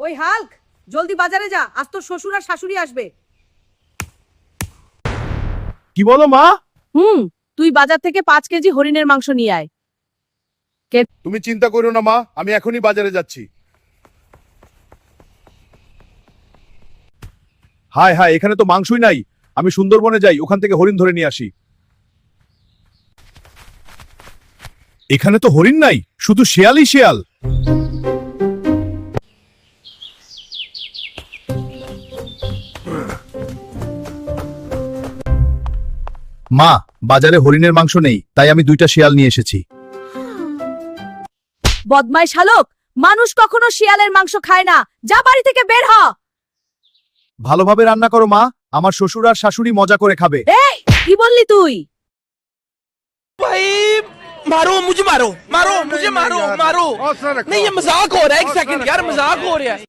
ওই হাল্ক, জলদি বাজারে যা, আজ তোর শ্বশুর আর শাশুড়ি আসবে। কি বলো মা? তুই বাজার থেকে 5 কেজি হরিণের মাংস নিয়ে আয়। তুমি চিন্তা করো না মা, আমি এখনই বাজারে যাচ্ছি। হায় হায়, এখানে তো মাংসই নাই। আমি সুন্দরবনে যাই, ওখান থেকে হরিণ ধরে নিয়ে আসি। এখানে তো হরিণ নাই, শুধু শেয়ালই শেয়াল। মা, বাজারে হরিণের মাংস নেই, তাই আমি 2টা শিয়াল নিয়ে এসেছি। বদমাইশ শালক, মানুষ কখনো শিয়ালের মাংস খায় না, যা বাড়ি থেকে বের হ। ভালোভাবে রান্না করো মা, আমার শ্বশুর আর শাশুড়ি মজা করে খাবে। এই, কি বললি তুই? भाई मारो मुझे, मारो मारो मुझे, मारो मारो नहीं, ये मजाक हो रहा है। एक सेकंड यार, मजाक हो रहा है।